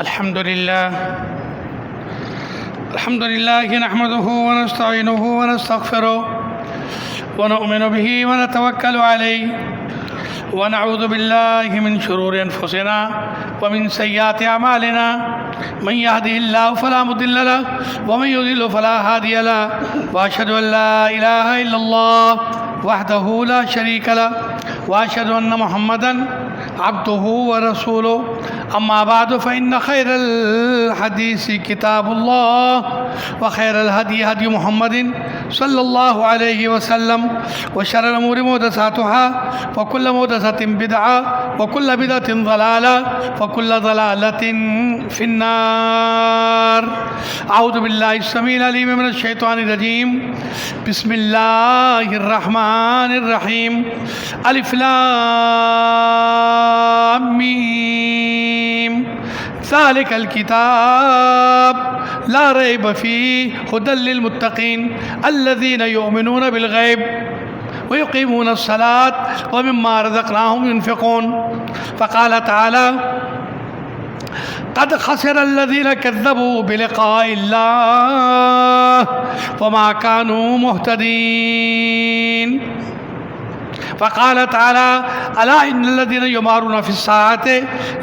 الحمد لله نحمده ونستعينه ونستغفره ونؤمن به ونتوكل عليه ونعوذ بالله من شرور أنفسنا ومن سيئات أعمالنا من يهده الله فلا مضل له ومن يضلل فلا هادي له وأشهد أن لا إله إلا الله وحده لا شريك له وأشهد أن محمدًا عبده ورسوله أما بعد فإن خير الحديث كتاب الله وخير الهدي هدي محمد صلى الله عليه وسلم وشر الأمور محدثاتها وكل محدثة بدعة وكل بدعة ضلالة وكل ضلالة في النار. أعوذ بالله السميع العليم من الشيطان الرجيم. بسم الله الرحمن الرحيم. ألف لام ميم. ذلك الكتاب لا ريب فيه هدى للمتقين الذين يؤمنون بالغيب ويقيمون الصلاة ومما رزقناهم ينفقون. فقال تعالى: قد خسر الذين كذبوا بلقاء الله وما كانوا مهتدين. فقال تعالى: ألا إن الذين يمارون في الساعة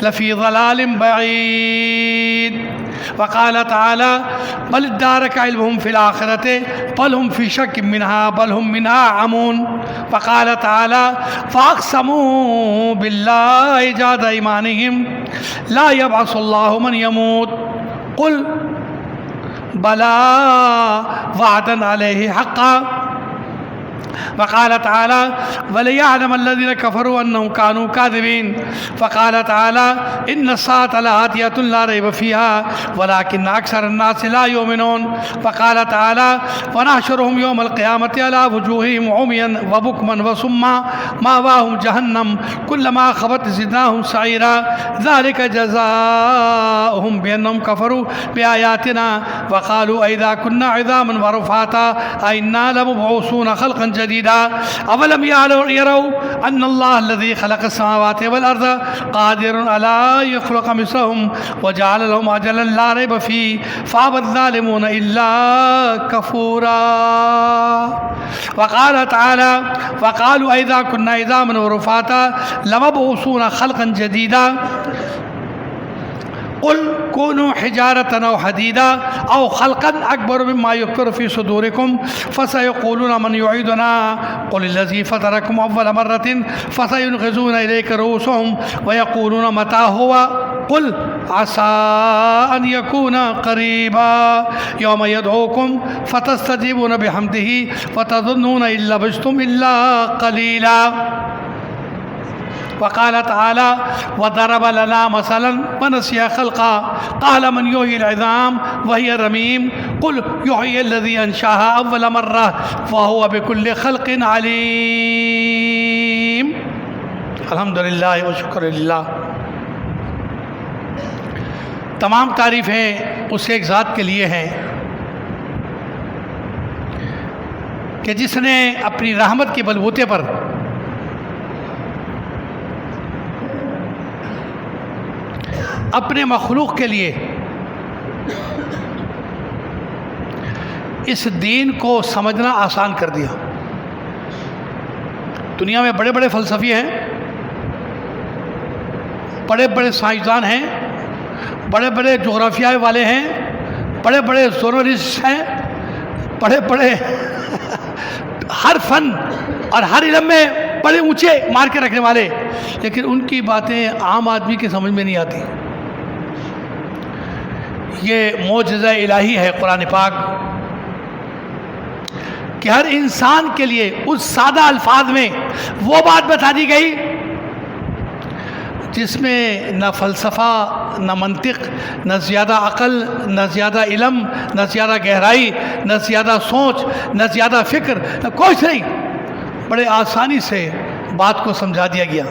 لفي ضلال بعيد. وقال تعالى: بل ادارك علمهم في الآخرة بل هم في شك منها بل هم منها عمون. وقال تعالى: فأقسموا بالله جهد أيمانهم لا يبعث الله من يموت قل بلى وعدا عليه حقا. وقال تعالى: وليعلم الذين كفروا أنهم كانوا كاذبين. فقال تعالى: إن الساعة لآتية لا ريب فيها ولكن أكثر الناس لا يؤمنون. وقال تعالى: ونحشرهم يوم القيامة على وجوههم عميا وبكما وصما مأواهم جهنم كلما خبت زدناهم سعيرا ذلك جزاؤهم بأنهم كفروا بآياتنا وقالوا أئذا كنا عظاما ورفاتا أئنا لمبعوثون خلقا جديدا. أولم يروا أن الله الذي خلق السماوات والأرض قادر على يخلق مثلهم وجعل لهم أجلا لا ريب فيه فأبى الظالمون إلا كفورا. وقال تعالى: وقالوا أئذا كنا عظاما ورفاتا لمبعوثون خلقا جديدا. قل كونوا حجارة أو حديدا أو خلقا أكبر مما يكبر في صدوركم فسيقولون من يعيدنا قل الذي فطركم أول مرة فسينغضون إليك رؤوسهم ويقولون متى هو قل عسى أن يكون قريبا يوم يدعوكم فتستجيبون بحمده وتظنون إن لبثتم إلا قليلا. وقال تعالى: وضرب لنا مثلا ونسي خلقا قال من يحيي العظام وهي رميم قل يحيي الذي أنشأها أول مرة وهو بكل خلق عليم. الحمدللہ و شکر للہ. تمام تعریفیں اس ایک ذات کے لیے ہیں کہ جس نے اپنی رحمت کے بلبوتے پر اپنے مخلوق کے لیے اس دین کو سمجھنا آسان کر دیا. دنیا میں بڑے بڑے فلسفی ہیں، بڑے بڑے سائنسدان ہیں، بڑے بڑے جغرافیہ والے ہیں، بڑے بڑے زونالسٹ ہیں، بڑے بڑے ہر فن اور ہر علم میں بڑے اونچے مار کے رکھنے والے، لیکن ان کی باتیں عام آدمی کے سمجھ میں نہیں آتی. یہ معجزہ الہی ہے قرآن پاک کہ ہر انسان کے لیے اس سادہ الفاظ میں وہ بات بتا دی گئی جس میں نہ فلسفہ نہ منطق نہ زیادہ عقل نہ زیادہ علم نہ زیادہ گہرائی نہ زیادہ سوچ نہ زیادہ فکر نہ کچھ نہیں، بڑے آسانی سے بات کو سمجھا دیا گیا.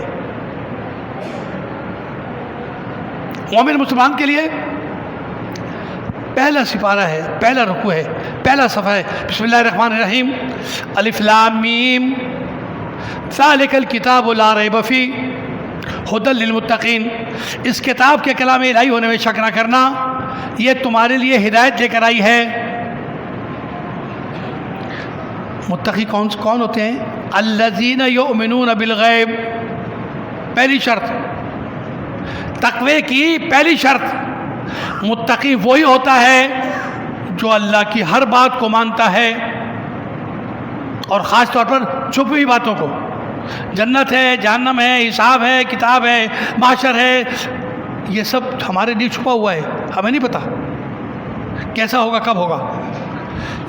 مومن مسلمان کے لیے پہلا سپارہ ہے، پہلا رکوع ہے، پہلا صفحہ ہے. بسم اللہ الرحمن الرحیم. الف لام میم ذالک الکتاب لا ریب فیہ ہدی للمتقین، اس کتاب کے کلام الہی ہونے میں شک نہ کرنا، یہ تمہارے لیے ہدایت لے کر آئی ہے۔ متقی کون ہوتے ہیں؟ الذین یؤمنون بالغیب، پہلی شرط، تقوی کی پہلی شرط، متقی وہی ہوتا ہے جو اللہ کی ہر بات کو مانتا ہے، اور خاص طور پر چھپی ہوئی باتوں کو۔ جنت ہے، جہنم ہے، حساب ہے، کتاب ہے، معاشر ہے، یہ سب ہمارے لیے چھپا ہوا ہے، ہمیں نہیں پتا کیسا ہوگا، کب ہوگا،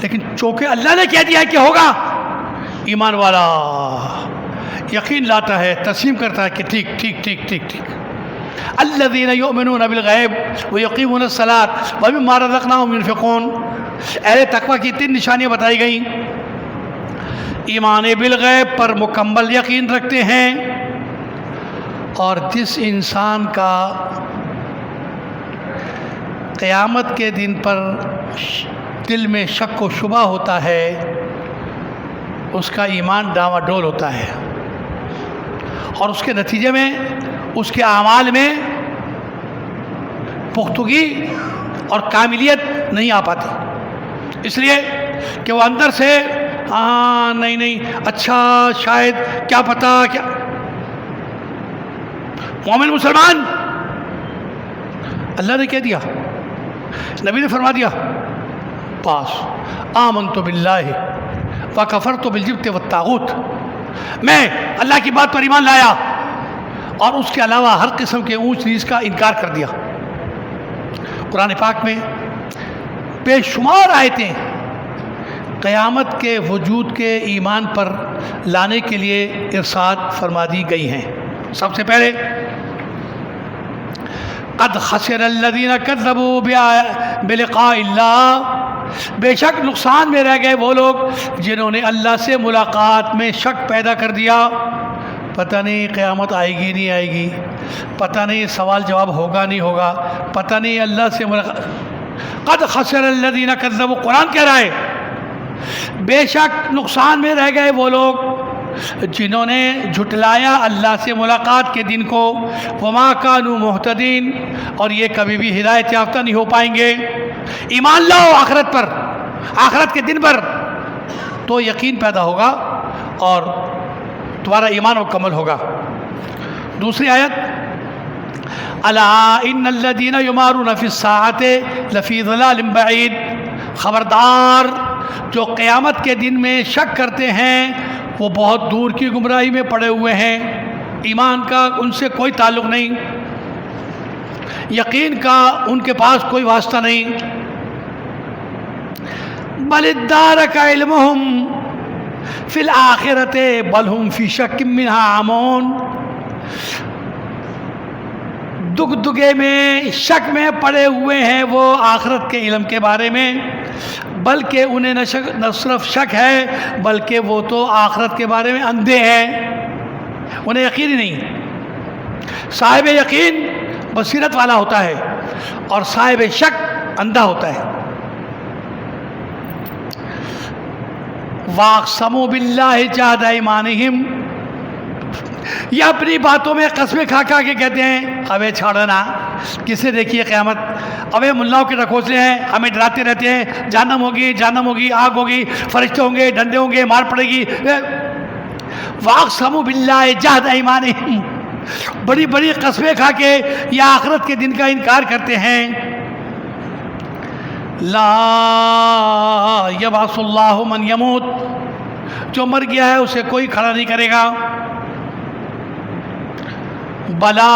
لیکن چونکہ اللہ نے کہہ دیا ہے کہ ہوگا، ایمان والا یقین لاتا ہے، تسلیم کرتا ہے کہ ٹھیک ٹھیک ٹھیک ٹھیک ٹھیک۔ الذین یؤمنون بالغیب ویقیمون الصلاۃ ومما رزقناہم ينفقون، اہل تقوی کی 3 نشانیاں بتائی گئیں۔ ایمان بالغیب پر مکمل یقین رکھتے ہیں، اور جس انسان کا قیامت کے دن پر دل میں شک و شبہ ہوتا ہے، اس کا ایمان ڈاواڈول ہوتا ہے، اور اس کے نتیجے میں اس کے اعمال میں پختگی اور کاملیت نہیں آ پاتی، اس لیے کہ وہ اندر سے ہاں نہیں اچھا شاید کیا پتا کیا۔ مومن مسلمان، اللہ نے کہہ دیا، نبی نے فرما دیا، پاس آمنت باللہ وکفرت بالجبت والطاغوت، میں اللہ کی بات پر ایمان لایا اور اس کے علاوہ ہر قسم کے اونچ نیچ کا انکار کر دیا۔ قرآن پاک میں بے شمار آیتیں قیامت کے وجود کے ایمان پر لانے کے لیے ارشاد فرما دی گئی ہیں۔ سب سے پہلے قد خسر الذین کذبوا بلقاء اللہ، بے شک نقصان میں رہ گئے وہ لوگ جنہوں نے اللہ سے ملاقات میں شک پیدا کر دیا، پتہ نہیں قیامت آئے گی نہیں آئے گی، پتہ نہیں سوال جواب ہوگا نہیں ہوگا، پتہ نہیں اللہ سے ملاقات۔ قد خسر الذین کذبوا، قرآن کہہ رہا ہے بے شک نقصان میں رہ گئے وہ لوگ جنہوں نے جھٹلایا اللہ سے ملاقات کے دن کو، وما کانوا مہتدین، اور یہ کبھی بھی ہدایت یافتہ نہیں ہو پائیں گے۔ ایمان لاؤ آخرت پر، آخرت کے دن پر، تو یقین پیدا ہوگا اور تمہارا ایمان مکمل ہوگا۔ دوسری آیت، الا ان الذین یمارون فی الساعۃ لفی ضلال بعید، خبردار جو قیامت کے دن میں شک کرتے ہیں وہ بہت دور کی گمراہی میں پڑے ہوئے ہیں، ایمان کا ان سے کوئی تعلق نہیں، یقین کا ان کے پاس کوئی واسطہ نہیں۔ بل ادارک علمہم فی الآخرۃ بل ہم فی شک منہا عمون، دگدگے میں شک میں پڑے ہوئے ہیں وہ آخرت کے علم کے بارے میں، بلکہ انہیں نہ صرف شک ہے بلکہ وہ تو آخرت کے بارے میں اندھے ہیں، انہیں یقین ہی نہیں۔ صاحب یقین بصیرت والا ہوتا ہے اور صاحب شک اندھا ہوتا ہے۔ واقسموا باللہ جہد ایمانہم، یہ اپنی باتوں میں قسمیں کھا کھا کے کہتے ہیں ابے چھاڑو نا، کسے دیکھیے قیامت، ابے ملاؤں کے ڈھکوسلے ہیں، ہمیں ڈراتے رہتے ہیں جہنم ہوگی جہنم ہوگی، آگ ہوگی، فرشتے ہوں گے، ڈنڈے ہوں گے، مار پڑے گی۔ واقسموا باللہ جہد ایمانہم، بڑی بڑی قسمیں کھا کے یہ آخرت کے دن کا انکار کرتے ہیں۔ لا یبعث اللہ من یموت، جو مر گیا ہے اسے کوئی کھڑا نہیں کرے گا۔ بلا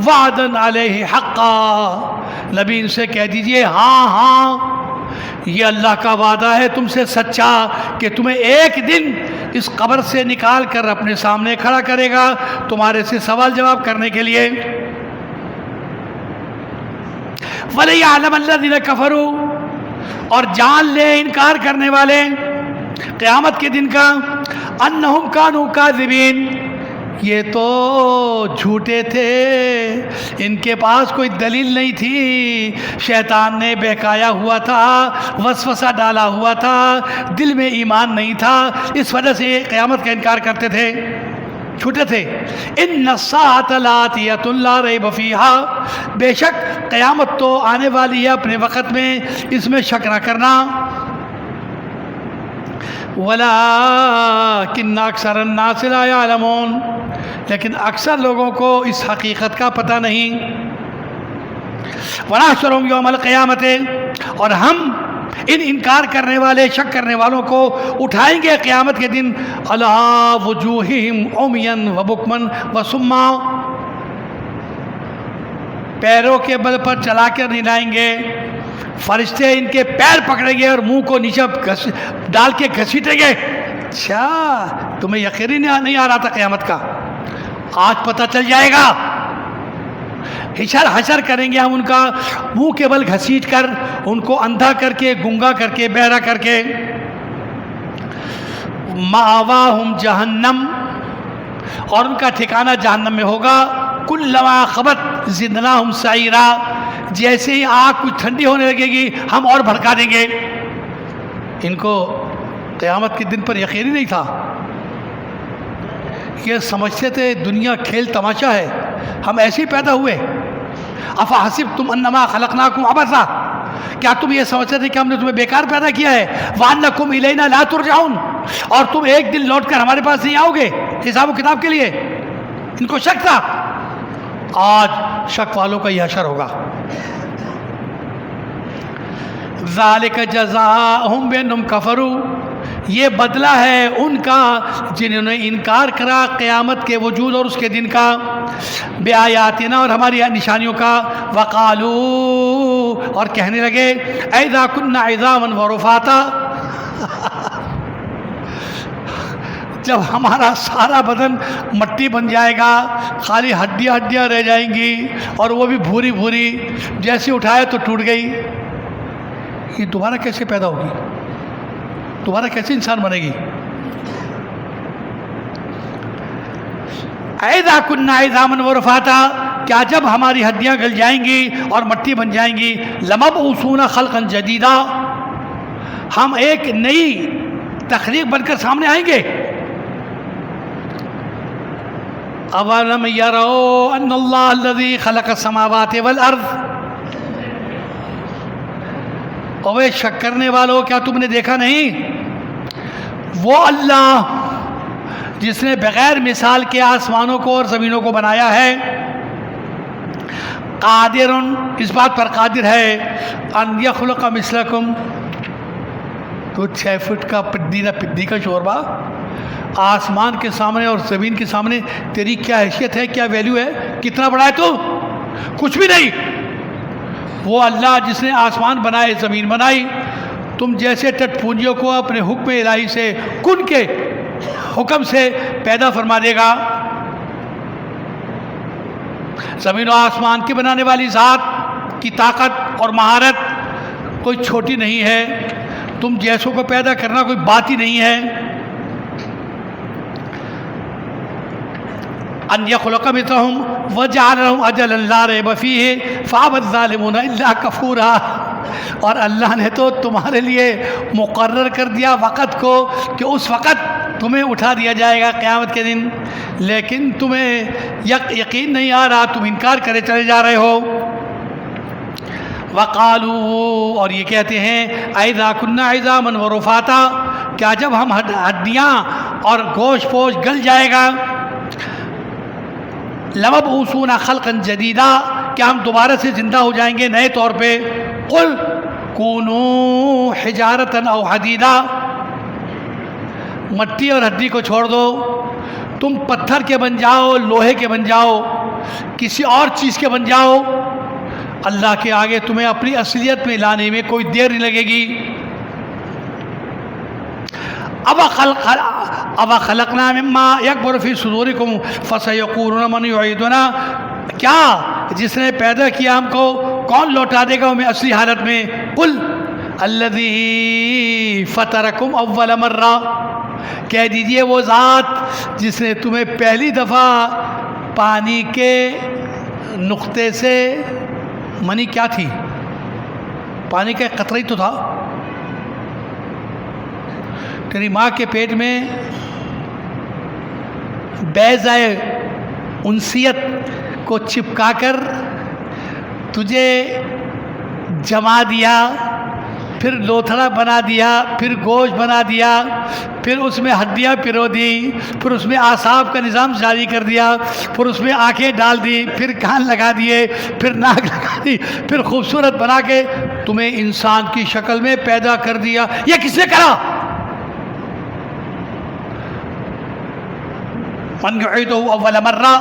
وعدن علیہ حقا، نبی ان سے کہہ دیجئے ہاں ہاں یہ اللہ کا وعدہ ہے تم سے سچا کہ تمہیں ایک دن اس قبر سے نکال کر اپنے سامنے کھڑا کرے گا تمہارے سے سوال جواب کرنے کے لیے۔ وَلِيَعْلَمَ الَّذِينَ كَفَرُوا، اور جان لے انکار کرنے والے قیامت کے دن کا، أَنَّهُمْ كَانُوا كَاذِبِينَ، یہ تو جھوٹے تھے، ان کے پاس کوئی دلیل نہیں تھی، شیطان نے بہکایا ہوا تھا، وسوسہ ڈالا ہوا تھا، دل میں ایمان نہیں تھا، اس وجہ سے قیامت کا انکار کرتے تھے۔ چھوٹے تھے. ان الساعۃ لآتیۃ لا ریب فیہا، بے شک قیامت تو آنے والی ہے اپنے وقت میں، اس میں شک نہ کرنا. ولکن اکثر الناس لا یعلمون، لیکن اکثر لوگوں کو اس حقیقت کا پتہ نہیں. ونحشرهم یوم القیامت، اور ہم ان انکار کرنے والے شک کرنے والوں کو اٹھائیں گے قیامت کے دن. علی وجوہہم عمیا وبکما وصما، پیروں کے بل پر چلا کر نہیں لائیں گے، فرشتے ان کے پیر پکڑیں گے اور منہ کو نیچے ڈال کے گھسیٹیں گے. اچھا تمہیں یقین نہیں آ رہا تھا قیامت کا، آج پتہ چل جائے گا. حشر کریں گے ہم ان کا منہ کے بل گھسیٹ کر، ان کو اندھا کر کے، گنگا کر کے، بہرا کر کے. مأواہم جہنم، اور ان کا ٹھکانہ جہنم میں ہوگا. کلما خبت زدناہم سعیرا، جیسے ہی آگ کچھ ٹھنڈی ہونے لگے گی ہم اور بھڑکا دیں گے. ان کو قیامت کے دن پر یقین ہی نہیں تھا. یہ سمجھتے تھے دنیا کھیل تماشا ہے، ہم ایسے ہی پیدا ہوئے. افحسبتم انما خلقناکم عبثا، کیا تم یہ سمجھتے تھے کہ ہم نے تمہیں بیکار پیدا کیا ہے؟ وانکم الینا لا ترجعون، اور تم ایک دن لوٹ کر ہمارے پاس نہیں آؤ گے حساب و کتاب کے لیے. ان کو شک تھا. آج شک والوں کا یہ حشر ہوگا. ذالک جزاؤہم بانہم کفروا، یہ بدلہ ہے ان کا جنہوں نے انکار کرا قیامت کے وجود اور اس کے دن کا. بآیاتنا، اور ہماری نشانیوں کا. وقالوا، اور کہنے لگے اذا کنا عظاما ورفاتا، جب ہمارا سارا بدن مٹی بن جائے گا، خالی ہڈیاں رہ جائیں گی، اور وہ بھی بھوری بھوری، جیسے اٹھائے تو ٹوٹ گئی. یہ دوبارہ کیسے پیدا ہوگی؟ دوبارہ کیسے انسان بنے گی؟ اذا کنا عظاما ورفاتا، کیا جب ہماری ہڈیاں گل جائیں گی اور مٹی بن جائیں گی، لمبعوثون خلقا جدیدا، ہم ایک نئی تخلیق بن کر سامنے آئیں گے. اولم یروا ان اللہ الذی خلق السماوات والارض، اوے شک کرنے والوں کیا تم نے دیکھا نہیں، وہ اللہ جس نے بغیر مثال کے آسمانوں کو اور زمینوں کو بنایا ہے. قادر، اس بات پر قادر ہے، ان یخلق مثلکم، تو 6 فٹ کا پڈی نہ پڈی کا شوربہ آسمان کے سامنے اور زمین کے سامنے تیری کیا حیثیت ہے، کیا ویلیو ہے، کتنا بڑا ہے تو؟ کچھ بھی نہیں. وہ اللہ جس نے آسمان بنائے، زمین بنائی، تم جیسے ٹٹ پونجیوں کو اپنے حکم الہی سے، کن کے حکم سے پیدا فرما دے گا. زمین و آسمان کے بنانے والی ذات کی طاقت اور مہارت کوئی چھوٹی نہیں ہے. تم جیسوں کو پیدا کرنا کوئی بات ہی نہیں ہے. ان یخلق مثلہم وجعل لہم اجلا لا ریب فیہ فابى الظالمون الا کفورا، اور اللہ نے تو تمہارے لیے مقرر کر دیا وقت کو کہ اس وقت تمہیں اٹھا دیا جائے گا قیامت کے دن، لیکن تمہیں یقین نہیں آ رہا، تم انکار کرے چلے جا رہے ہو. وقالوا، اور یہ کہتے ہیں اذا کنا عظاما ورفاتا، کیا جب ہم ہڈیاں اور گوشت پوش گل جائے گا، لمبعوثون خلقا جدیدا، کیا ہم دوبارہ سے زندہ ہو جائیں گے نئے طور پہ. قل کونوا حجارتا او حدیدا، مٹی اور ہڈی کو چھوڑ دو، تم پتھر کے بن جاؤ، لوہے کے بن جاؤ، کسی اور چیز کے بن جاؤ، اللہ کے آگے تمہیں اپنی اصلیت میں لانے میں کوئی دیر نہیں لگے گی. اب خلقنا مما یکبر فی صدورکم فسیقولون من یعیدنا، کیا جس نے پیدا کیا ہم کو کون لوٹا دے گا ہمیں اصلی حالت میں. قل الذی فطرکم اول مرہ، کہہ دیجئے وہ ذات جس نے تمہیں پہلی دفعہ پانی کے نقطے سے، منی کیا تھی؟ پانی کا ایک قطرہ ہی تو تھا. تیری ماں کے پیٹ میں بیضۂ انسیت کو چپکا کر تجھے جما دیا، پھر لوتھڑا بنا دیا، پھر گوشت بنا دیا، پھر اس میں ہڈیاں پرو دی، پھر اس میں اعصاب کا نظام جاری کر دیا، پھر اس میں آنکھیں ڈال دی، پھر کان لگا دیے، پھر ناک لگا دی، پھر خوبصورت بنا کے تمہیں انسان کی شکل میں پیدا کر دیا. یہ کس نے کرا؟ من یعیدہ اول مرہ،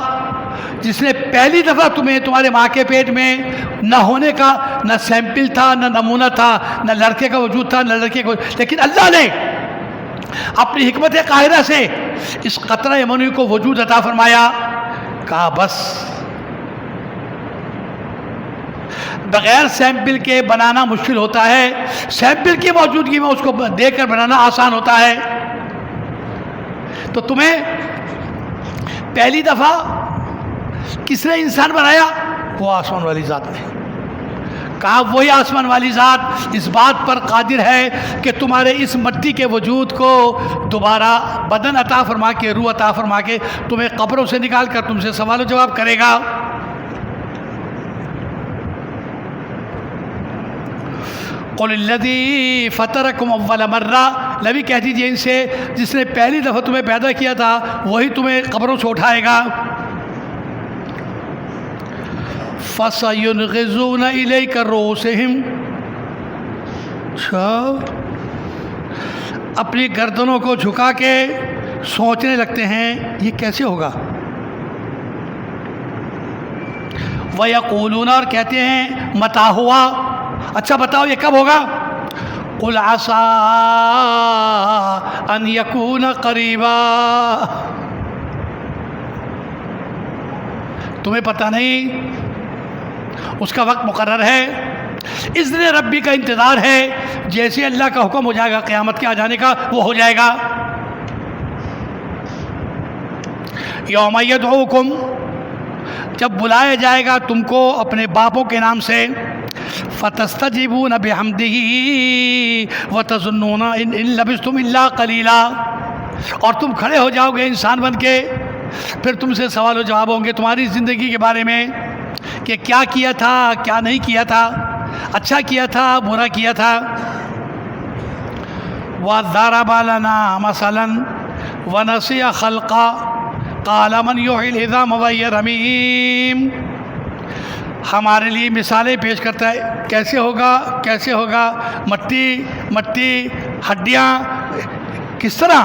جس نے پہلی دفعہ تمہیں تمہارے ماں کے پیٹ میں نہ ہونے کا نہ سیمپل تھا، نہ نمونہ تھا، نہ لڑکے کا وجود تھا، نہ لڑکے کا وجود، لیکن اللہ نے اپنی حکمت قاہرہ سے اس قطرہ منی کو وجود عطا فرمایا. کہا بس بغیر سیمپل کے بنانا مشکل ہوتا ہے، سیمپل کی موجودگی میں اس کو دیکھ کر بنانا آسان ہوتا ہے. تو تمہیں پہلی دفعہ کس نے انسان بنایا؟ وہ آسمان والی ذات نے. کہا وہی آسمان والی ذات اس بات پر قادر ہے کہ تمہارے اس مٹی کے وجود کو دوبارہ بدن عطا فرما کے، روح عطا فرما کے تمہیں قبروں سے نکال کر تم سے سوال و جواب کرے گا. قل الذی فطرکم اول مرہ، نبی کہہ دیجیے ان سے جس نے پہلی دفعہ تمہیں پیدا کیا تھا وہی تمہیں قبروں سے اٹھائے گا. فَسَيُنْغِضُونَ إِلَيْكَ رُؤُوسِهِمْ، اپنی گردنوں کو جھکا کے سوچنے لگتے ہیں یہ کیسے ہوگا. وَيَقُولُونَ، اور کہتے ہیں متى ہوا، اچھا بتاؤ یہ کب ہوگا. قُلْ عَسَىٰ أَنْ يَكُونَ قَرِيبًا، تمہیں پتہ نہیں، اس کا وقت مقرر ہے. اذن ربی کا انتظار ہے، جیسے اللہ کا حکم ہو جائے گا قیامت کے آ جانے کا وہ ہو جائے گا. یوم یدعوکم، جب بلایا جائے گا تم کو اپنے باپوں کے نام سے. فتستجیبون بحمدہ وتظنون ان لبثتم الا قلیلا، اور تم کھڑے ہو جاؤ گے انسان بن کے، پھر تم سے سوال و جواب ہوں گے تمہاری زندگی کے بارے میں کہ کیا کیا تھا، کیا نہیں کیا تھا، اچھا کیا تھا، برا کیا تھا. وَضَرَبَ لَنَا مَثَلًا وَنَسِيَ خَلْقًا قَالَ مَنْ يُحْيِي الْعِظَامَ وَهِيَ رَمِيمٌ، ہمارے لیے مثالیں پیش کرتا ہے کیسے ہوگا، کیسے ہوگا، مٹی ہڈیاں کس طرح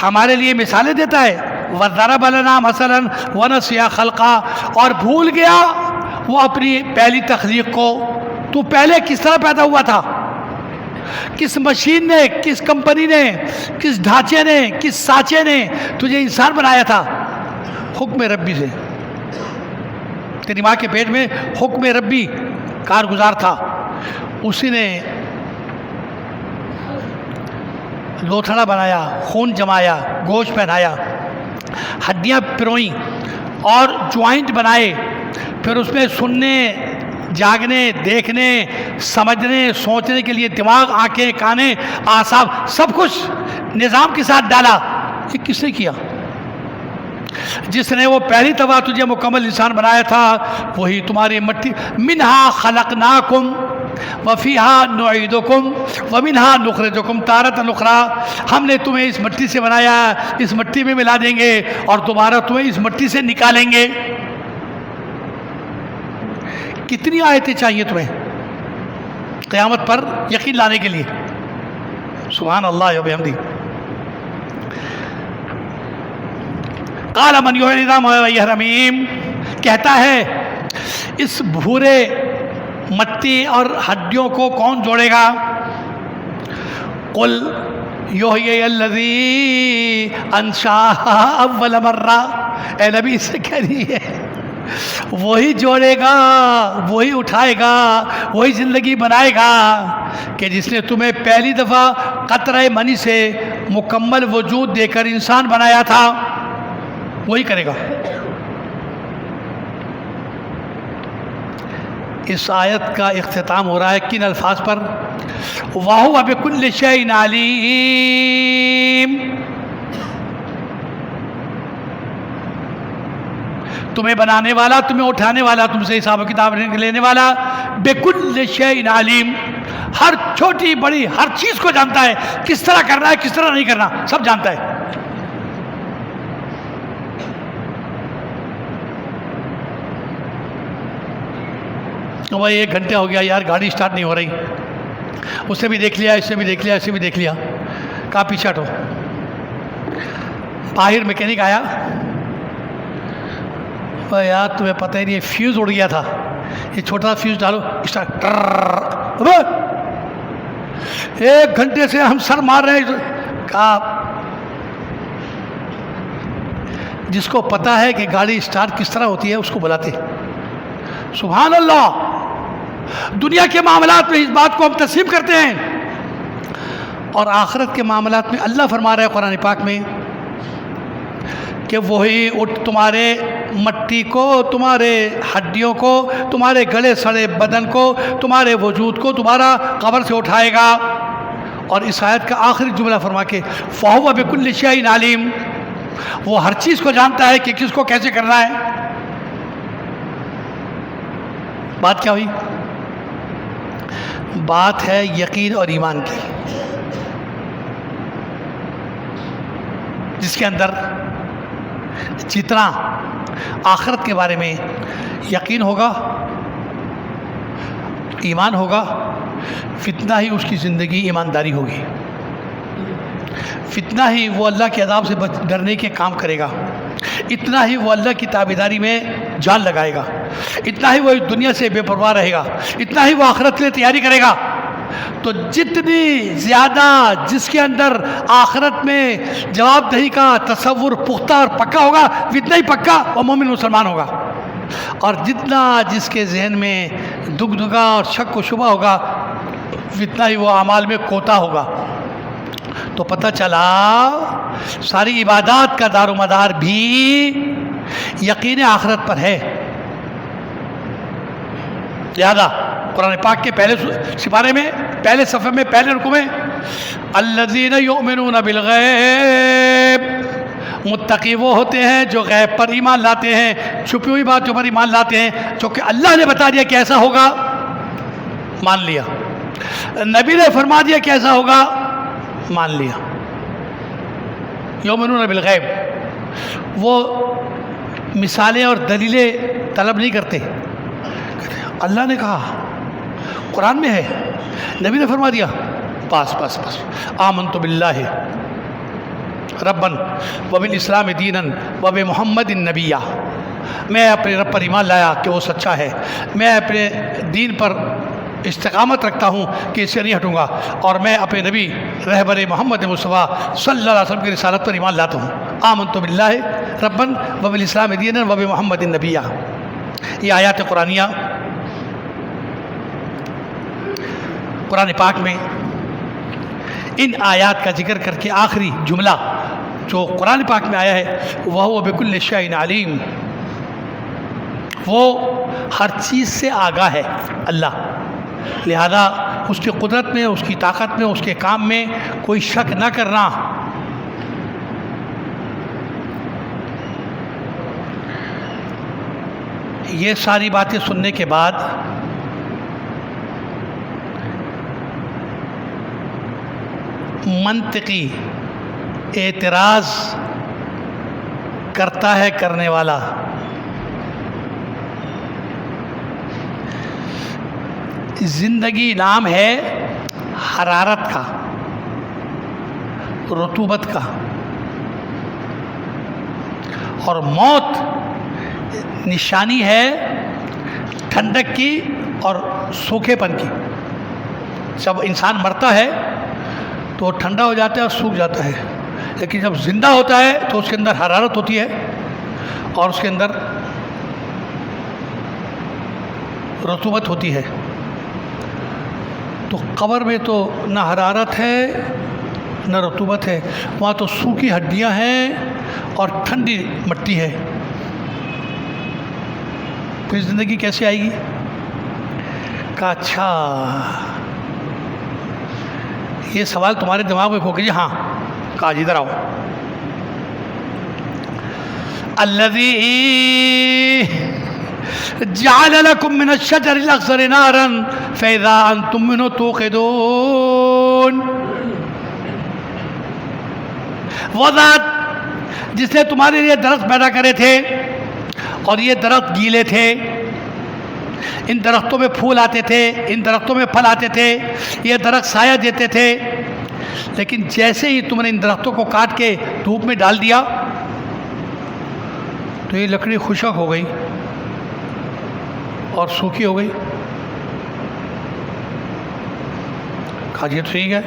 ہمارے لیے مثالیں دیتا ہے. وَضَرَبَ لَنَا مَثَلًا وَنَسِيَ خَلْقًا، اور بھول گیا وہ اپنی پہلی تخلیق کو. تو پہلے کس طرح پیدا ہوا تھا، کس مشین نے، کس کمپنی نے، کس ڈھانچے نے، کس سانچے نے تجھے انسان بنایا تھا؟ حکم ربی سے. تیری ماں کے پیٹ میں حکم ربی کارگزار تھا، اسی نے لوتھڑا بنایا، خون جمایا، گوشت پہنایا، ہڈیاں پروئیں اور جوائنٹ بنائے، پھر اس میں سننے، جاگنے، دیکھنے، سمجھنے، سوچنے کے لیے دماغ، آنکھیں، کانیں، اعصاب، سب کچھ نظام کے ساتھ ڈالا. یہ کس نے کیا؟ جس نے وہ پہلی دفعہ تجھے مکمل انسان بنایا تھا وہی تمہاری مٹی. منہا خلقناکم وفیہا نعیدکم ومنہا نخرجکم تارۃ اخری، ہم نے تمہیں اس مٹی سے بنایا، اس مٹی میں ملا دیں گے اور دوبارہ تمہیں اس مٹی سے نکالیں گے. کتنی آیتیں چاہیے تمہیں قیامت پر یقین لانے کے لیے؟ سبحان اللہ و بحمدہ. قال من یحیی العظام وہی رمیم، کہتا ہے اس بھورے مٹی اور ہڈیوں کو کون جوڑے گا؟ قل یحیی الذی انشأھا اول مرہ، اے نبی سے کہہ دیجیے وہی جوڑے گا، وہی اٹھائے گا، وہی زندگی بنائے گا کہ جس نے تمہیں پہلی دفعہ قطرہ منی سے مکمل وجود دے کر انسان بنایا تھا، وہی کرے گا. اس آیت کا اختتام ہو رہا ہے کن الفاظ پر؟ وَهُوَ بِكُلِّ شَيْءٍ عَلِيمٌ. تمہیں بنانے والا، تمہیں اٹھانے والا، تم سے حساب و کتاب لینے والا بکل شیء علیم، ہر چھوٹی بڑی ہر چیز کو جانتا ہے، کس طرح کرنا ہے کس طرح نہیں کرنا سب جانتا ہے۔ تو بھائی 1 گھنٹہ ہو گیا یار گاڑی سٹارٹ نہیں ہو رہی، اسے بھی دیکھ لیا، اسے بھی دیکھ لیا، اسے بھی دیکھ لیا، کہا پیچھے ہٹو۔ باہر میکینک آیا، یار تمہیں پتہ ہی نہیں فیوز اڑ گیا تھا، یہ چھوٹا سا فیوز ڈالو، اسٹارٹ۔ 1 گھنٹے سے ہم سر مار رہے ہیں۔ کہا جس کو پتا ہے کہ گاڑی سٹارٹ کس طرح ہوتی ہے اس کو بلاتے۔ سبحان اللہ، دنیا کے معاملات میں اس بات کو ہم تسلیم کرتے ہیں، اور آخرت کے معاملات میں اللہ فرما رہا ہے قرآن پاک میں کہ وہی تمہارے مٹی کو، تمہارے ہڈیوں کو، تمہارے گلے سڑے بدن کو، تمہارے وجود کو دوبارہ قبر سے اٹھائے گا۔ اور اس آیت کا آخری جملہ فرما کے فَهُوَ بِكُلِّ شَيْءٍ عَلِيمٌ، وہ ہر چیز کو جانتا ہے کہ کس کو کیسے کرنا ہے۔ بات کیا ہوئی؟ بات ہے یقین اور ایمان کی، جس کے اندر جتنا آخرت کے بارے میں یقین ہوگا، ایمان ہوگا، فتنہ ہی اس کی زندگی ایمانداری ہوگی، فتنہ ہی وہ اللہ کے عذاب سے ڈرنے کے کام کرے گا، اتنا ہی وہ اللہ کی تابعداری میں جان لگائے گا، اتنا ہی وہ اس دنیا سے بے پرواہ رہے گا، اتنا ہی وہ آخرت کے لیے تیاری کرے گا۔ تو جتنی زیادہ جس کے اندر آخرت میں جواب دہی کا تصور پختہ اور پکا ہوگا، اتنا ہی پکا وہ مومن مسلمان ہوگا، اور جتنا جس کے ذہن میں دگدگا اور شک و شبہ ہوگا، اتنا ہی وہ اعمال میں کوتا ہوگا۔ تو پتہ چلا ساری عبادات کا دار و مدار بھی یقین آخرت پر ہے۔ لہذا قرآن پاک کے پہلے سپارے میں، پہلے صفحے میں، پہلے رکوع میں الذین یؤمنون بالغیب، متقی وہ ہوتے ہیں جو غیب پر ایمان لاتے ہیں، چھپی ہوئی باتوں پر ایمان لاتے ہیں، چونکہ اللہ نے بتا دیا کہ ایسا ہوگا، مان لیا، نبی نے فرما دیا کہ ایسا ہوگا، مان لیا۔ یؤمنون بالغیب، وہ مثالیں اور دلیلیں طلب نہیں کرتے، اللہ نے کہا، قرآن میں ہے، نبی نے فرما دیا، بس بس بس آمنت باللہ رباً وبالاسلام دینا وبمحمد نبیہ، میں اپنے رب پر ایمان لایا کہ وہ سچا ہے، میں اپنے دین پر استقامت رکھتا ہوں کہ اس سے نہیں ہٹوں گا، اور میں اپنے نبی رہبر محمد مصطفیٰ صلی اللہ علیہ وسلم کی رسالت پر ایمان لاتا ہوں۔ آمنت باللہ رباً وبالاسلام دینا وبمحمد نبیہ، یہ آیات قرآنیہ قرآن پاک میں ان آیات کا ذکر کر کے آخری جملہ جو قرآن پاک میں آیا ہے، وَهُوَ بِكُلِّ شَيْءٍ عَلِيمٌ، وہ ہر چیز سے آگاہ ہے اللہ، لہذا اس کی قدرت میں، اس کی طاقت میں، اس کے کام میں کوئی شک نہ کرنا۔ یہ ساری باتیں سننے کے بعد منطقی اعتراض کرتا ہے کرنے والا، زندگی نام ہے حرارت کا، رطوبت کا، اور موت نشانی ہے ٹھنڈک کی اور سوکھے پن کی۔ جب انسان مرتا ہے تو ٹھنڈا ہو جاتا ہے اور سوکھ جاتا ہے، لیکن جب زندہ ہوتا ہے تو اس کے اندر حرارت ہوتی ہے اور اس کے اندر رطوبت ہوتی ہے۔ تو قبر میں تو نہ حرارت ہے نہ رطوبت ہے، وہاں تو سوکھی ہڈیاں ہیں اور ٹھنڈی مٹی ہے، پھر زندگی کیسے آئے گی؟ کہا اچھا یہ سوال تمہارے دماغ میں کھو کے جی ہاں، کہا ادھر آؤ، الذی جعل لکم من الشجر الاخضر نارا فاذا انتم منه توقدون. وہ ذات جس نے تمہارے لیے درخت پیدا کرے تھے اور یہ درخت گیلے تھے، ان درختوں میں پھول آتے تھے، ان درختوں میں پھل آتے تھے، یہ درخت سایہ دیتے تھے، لیکن جیسے ہی تم نے ان درختوں کو کاٹ کے دھوپ میں ڈال دیا تو یہ لکڑی خشک ہو گئی اور سوکھی ہو گئی. کہا یہ ٹھیک ہے.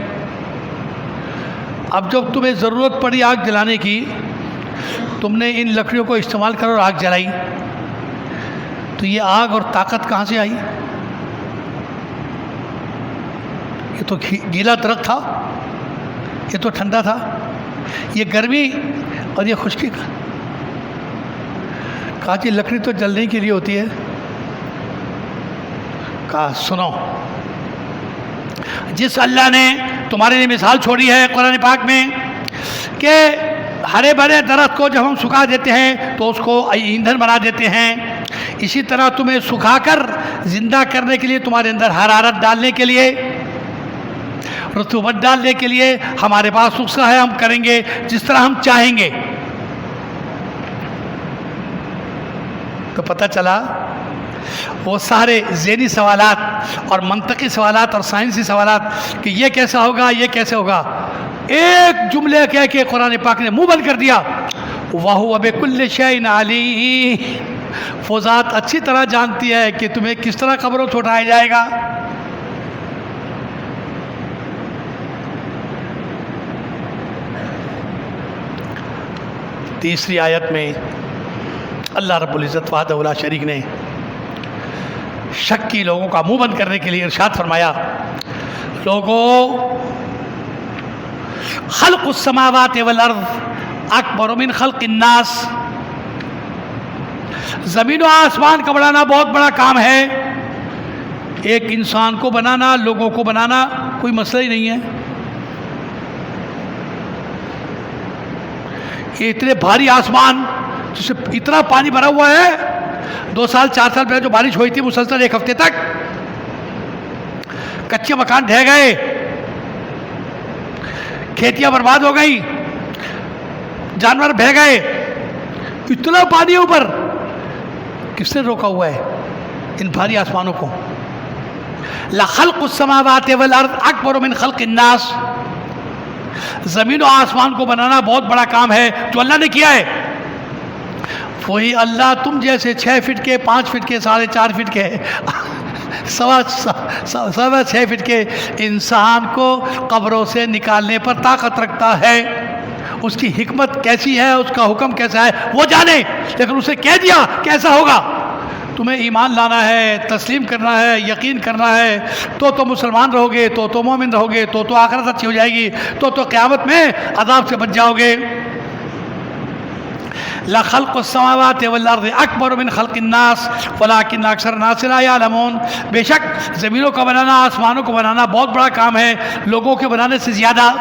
اب جب تمہیں ضرورت پڑی آگ جلانے کی، تم نے ان لکڑیوں کو استعمال کرو اور آگ جلائی، تو یہ آگ اور طاقت کہاں سے آئی؟ یہ تو گیلا درخت تھا، یہ تو ٹھنڈا تھا، یہ گرمی اور یہ خشکی کا. کہا جی لکڑی تو جلنے کے لیے ہوتی ہے. کہا سنو، جس اللہ نے تمہارے لیے مثال چھوڑی ہے قرآن پاک میں کہ ہرے بھرے درخت کو جب ہم سکھا دیتے ہیں تو اس کو ایندھن بنا دیتے ہیں، اسی طرح تمہیں سکھا کر زندہ کرنے کے لیے، تمہارے اندر حرارت ڈالنے کے لیے، رطوبت ڈالنے کے لیے ہمارے پاس رخصت ہے، ہم کریں گے جس طرح ہم چاہیں گے. تو پتہ چلا وہ سارے ذہنی سوالات اور منطقی سوالات اور سائنسی سوالات کہ یہ کیسا ہوگا، یہ کیسے ہوگا، ایک جملے کہہ کے قرآن پاک نے منہ بند کر دیا. وَهُوَ بِكُلِّ شَيْءٍ عَلِيمٌ. وہ ذات اچھی طرح جانتی ہے کہ تمہیں کس طرح قبروں سے اٹھایا جائے گا. تیسری آیت میں اللہ رب العزت وحدہ لا شریک نے شک کی لوگوں کا منہ بند کرنے کے لیے ارشاد فرمایا، لوگوں خلق السماوات والارض اکبر من خلق الناس. زمین و آسمان کا بنانا بہت بڑا کام ہے. ایک انسان کو بنانا، لوگوں کو بنانا کوئی مسئلہ ہی نہیں ہے. یہ اتنے بھاری آسمان جس سے اتنا پانی بھرا ہوا ہے، 2 سال 4 سال پہلے جو بارش ہوئی تھی مسلسل 1 ہفتے تک، کچے مکان ڈھہ گئے، کھیتیاں برباد ہو گئی، جانور بہہ گئے، اتنا پانی اوپر. کس نے روکا ہوا ہے ان بھاری آسمانوں کو؟ لَخَلْقُ السَّمَاوَاتِ وَالْأَرْضِ أَكْبَرُ مِنْ خَلْقِ النَّاسِ. زمین و آسمان کو بنانا بہت بڑا کام ہے جو اللہ نے کیا ہے. وہی اللہ تم جیسے 6 فٹ کے، 5 فٹ کے، 4.5 فٹ کے، 6.25 فٹ کے انسان کو قبروں سے نکالنے پر طاقت رکھتا ہے. اس کی حکمت کیسی ہے، اس کا حکم کیسا ہے وہ جانے، لیکن اسے کہہ دیا کیسا ہوگا. تمہیں ایمان لانا ہے، تسلیم کرنا ہے، یقین کرنا ہے، تو مسلمان رہو گے، تو مومن رہو گے، تو آخرت اچھی ہو جائے گی، تو قیامت میں عذاب سے بچ جاؤ گے. لَخَلْقُ السَّمَاوَاتِ وَالْأَرْضِ أَكْبَرُ مِنْ خَلْقِ النَّاسِ وَلَٰكِنَّ أَكْثَرَ النَّاسِ لَا يَعْلَمُونَ. بے شک زمینوں کا بنانا، آسمانوں کو بنانا بہت بڑا کام ہے، لوگوں کے بنانے سے زیادہ.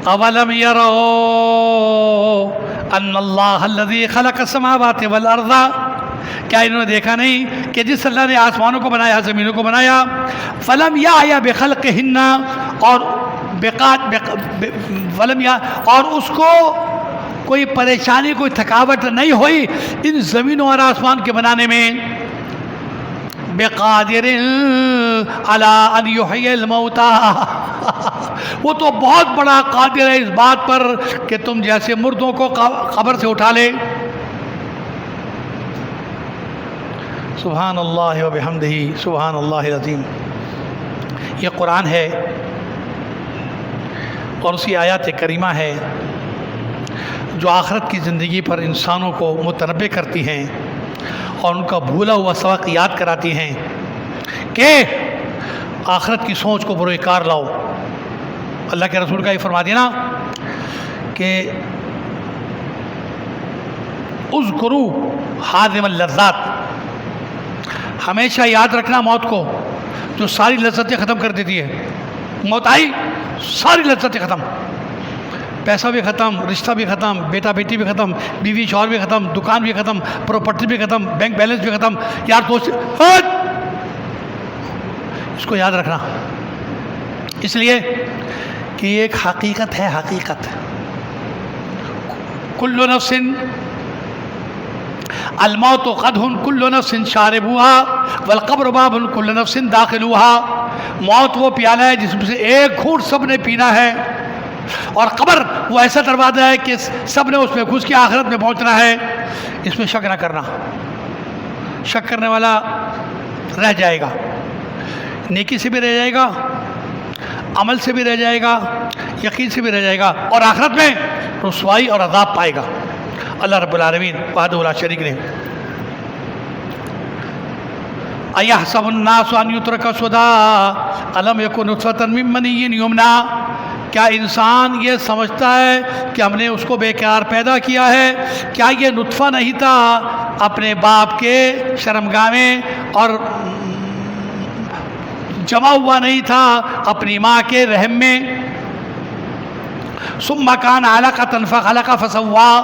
اولم يروا ان اللہ الذی خلق السماوات والارض. کیا انہوں نے دیکھا نہیں کہ جس اللہ نے آسمانوں کو بنایا، زمینوں کو بنایا، فلم یا بخلقہن، اور اس کو کوئی پریشانی، کوئی تھکاوٹ نہیں ہوئی ان زمینوں اور آسمان کے بنانے میں. بقادر علی ان یحیی الموتى. وہ تو بہت بڑا قادر ہے اس بات پر کہ تم جیسے مردوں کو قبر سے اٹھا لے. سبحان اللہ و بحمدہ، سبحان اللہ العظیم. یہ قرآن ہے اور اسی آیات کریمہ ہے جو آخرت کی زندگی پر انسانوں کو متنبع کرتی ہیں اور ان کا بھولا ہوا سبق یاد کراتی ہیں کہ آخرت کی سوچ کو بروئے کار لاؤ. اللہ کے رسول کا یہ فرما دینا کہ اذکروا حازم اللذات، ہمیشہ یاد رکھنا موت کو جو ساری لذتیں ختم کر دیتی ہے. موت آئی، ساری لذتیں ختم. پیسہ بھی ختم، رشتہ بھی ختم، بیٹا بیٹی بھی ختم، بیوی شوہر بھی ختم، دکان بھی ختم، پراپرٹی بھی ختم، بینک بیلنس بھی ختم. یار دوست اس کو یاد رکھنا، اس لیے کہ یہ ایک حقیقت ہے. حقیقت کل نفس الموت قدح کل نفس شاربوها والقبر باب کل نفس داخلوها. موت وہ پیالہ ہے جس میں سے ایک گھونٹ سب نے پینا ہے، اور قبر وہ ایسا دروازہ ہے کہ سب نے اس میں گھس کے آخرت میں پہنچنا ہے. اس میں شک نہ کرنا، شک کرنے والا رہ جائے گا، نیکی سے بھی رہ جائے گا، عمل سے بھی رہ جائے گا، یقین سے بھی رہ جائے گا، اور آخرت میں رسوائی اور عذاب پائے گا. اللہ رب العالمین وحدہ لا شریک نے اَيَحْسَبُ النَّاسُ أَن يُتْرَكَ سُدًى أَلَمْ يَكُن نُطْفَةً مِّن مَّنِيٍّ يُمْنَىٰ. کیا انسان یہ سمجھتا ہے کہ ہم نے اس کو بیکار پیدا کیا ہے؟ کیا یہ نطفہ نہیں تھا اپنے باپ کے شرمگاہ میں، اور جمع ہوا نہیں تھا اپنی ماں کے رحم میں؟ ثُمَّ كَانَ عَلَقَةً فَخَلَقَ فَسَوَّىٰ.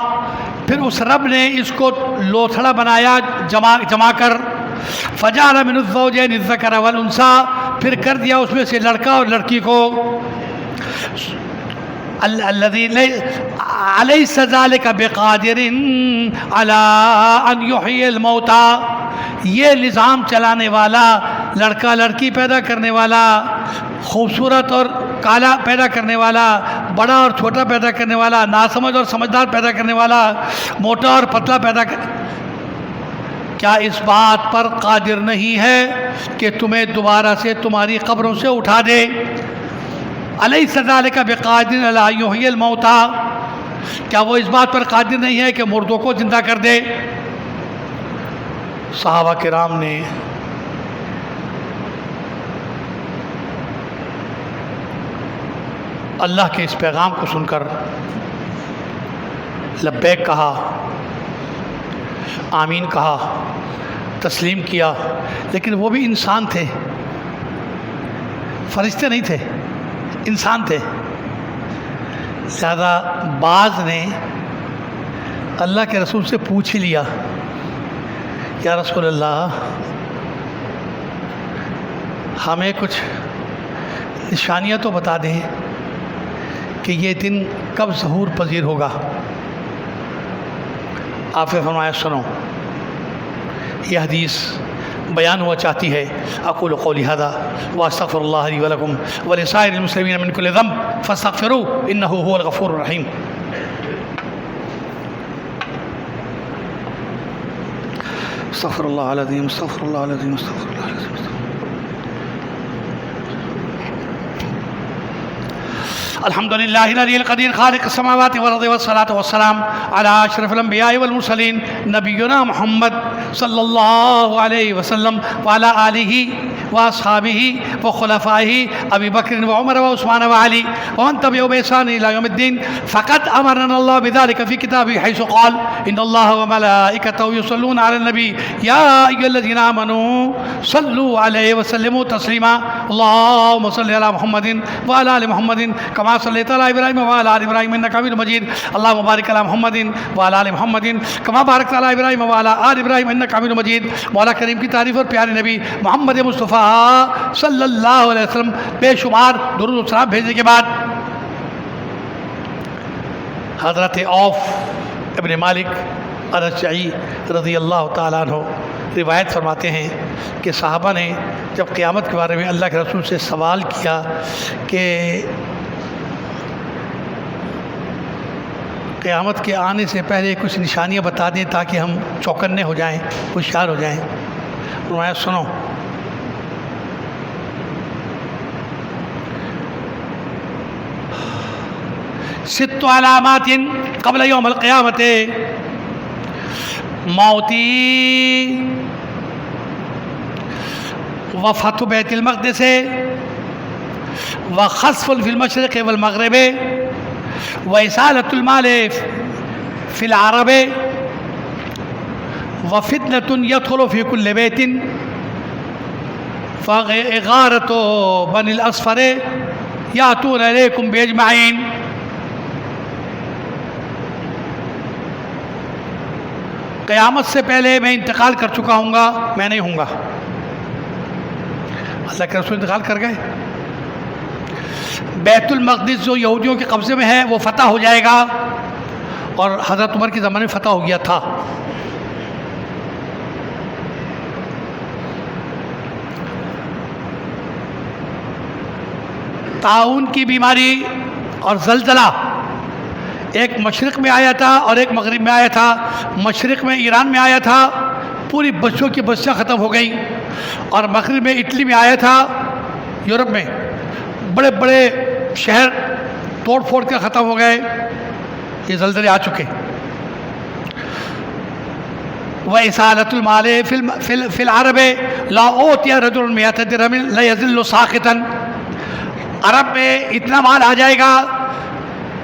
پھر اس رب نے اس کو لوتھڑا بنایا جما کر. فَجَعَلَ مِنُ الزَّوْجَيْنِ الذَّكَرَ وَالْأُنثَىٰ. پھر کر دیا اس میں سے لڑکا اور لڑکی کو. الَّذِي أَلَيْسَ ذَلِكَ بِقَادِرٍ عَلَىٰ أَن يُحْيِيَ الْمَوْتَىٰ. یہ نظام چلانے والا، لڑکا لڑکی پیدا کرنے والا، خوبصورت اور کالا پیدا کرنے والا، بڑا اور چھوٹا پیدا کرنے والا، ناسمجھ اور سمجھدار پیدا کرنے والا، موٹا اور پتلا پیدا کیا اس بات پر قادر نہیں ہے کہ تمہیں دوبارہ سے تمہاری قبروں سے اٹھا دے؟ الیس ذالک بقادر علی ان یحیی الموتیٰ. کیا وہ اس بات پر قادر نہیں ہے کہ مردوں کو زندہ کر دے؟ صحابہ کرام نے اللہ کے اس پیغام کو سن کر لبیک کہا، آمین کہا، تسلیم کیا. لیکن وہ بھی انسان تھے، فرشتے نہیں تھے، انسان تھے. لہذا بعض نے اللہ کے رسول سے پوچھ ہی لیا، یا رسول اللہ ہمیں کچھ نشانیاں تو بتا دیں کہ یہ دن کب ظہور پذیر ہوگا. آپ نے فرمایا سنو، یہ حدیث بیان ہوا چاہتی ہے. اقول قولی ھذا واستغفر اللہ لی ولکم ولسائر المسلمین من کل ذنب فاستغفروہ انہ ھو الغفور الرحیم. استغفر اللہ العظیم، استغفر اللہ العظیم، استغفر اللہ العظیم. الحمد للہ العلی القدیر خالق السماوات والارض والصلاة والسلام علی اشرف الانبیاء والمرسلین نبینا محمد صلی اللہ علیہ وسلم وعلی آلہ واصحابہ وخلفائہ ابی بکر وعمر وعثمان وعلی ومن تبعهم بإحسان إلی یوم الدین. فقد امرنا اللہ بذلك فی کتابہ حیث قال ان اللہ وملائکتہ یصلون علی النبی یا ایھا الذین آمنوا صلوا علیہ وسلموا تسلیما. اللہم صل علی محمد وعلی آل محمد کما صلیت علی ابراہیم وعلی آل ابراہیم انک حمید مجید. اللہم بارک علی محمد وعلی آل محمد کما بارکت علی ابراہیم وعلی آل ابراہیم انک حمید مجید. مولا کریم کی تعریف اور پیارے نبی محمد مصطفیٰ صلی اللہ علیہ وسلم بے شمار درود و سلام بھیجنے کے بعد حضرت عوف ابن مالک الاشجعی رضی اللہ تعالیٰ عنہ روایت فرماتے ہیں کہ صحابہ نے جب قیامت کے بارے میں اللہ کے رسول سے سوال کیا کہ قیامت کے آنے سے پہلے کچھ نشانیاں بتا دیں تاکہ ہم چوکنے ہو جائیں، ہوشیار ہو جائیں. فرمایا سنو، ست علامات قبل یوم القیامت موتی وفتح بیت المقدس وخسف فی المشرق والمغرب وإسالة المال في العرب وفتنة يدخل في كل بيت فإغارة بني الأصفر يأتون إليكم بأجمعين. قیامت سے پہلے میں انتقال کر چکا ہوں گا، میں نہیں ہوں گا۔ اللہ کے رسول انتقال کر گئے۔ بیت المقدس جو یہودیوں کے قبضے میں ہے وہ فتح ہو جائے گا، اور حضرت عمر کے زمانے میں فتح ہو گیا تھا۔ طاعون کی بیماری اور زلزلہ ایک مشرق میں آیا تھا اور ایک مغرب میں آیا تھا۔ مشرق میں ایران میں آیا تھا، پوری بچوں کی بچیاں ختم ہو گئیں، اور مغرب میں اٹلی میں آیا تھا، یورپ میں بڑے بڑے شہر توڑ پھوڑ کے ختم ہو گئے۔ یہ زلزلے آ چکے۔ وَإِسَالَةُ الْمَالِ فِي الْعَرَبِ لَا أُوتِيَ رَجُلٌ مِئَةَ دِرْهَمٍ لَيَظِلُّ سَاخِطًا۔ عرب میں اتنا مال آ جائے گا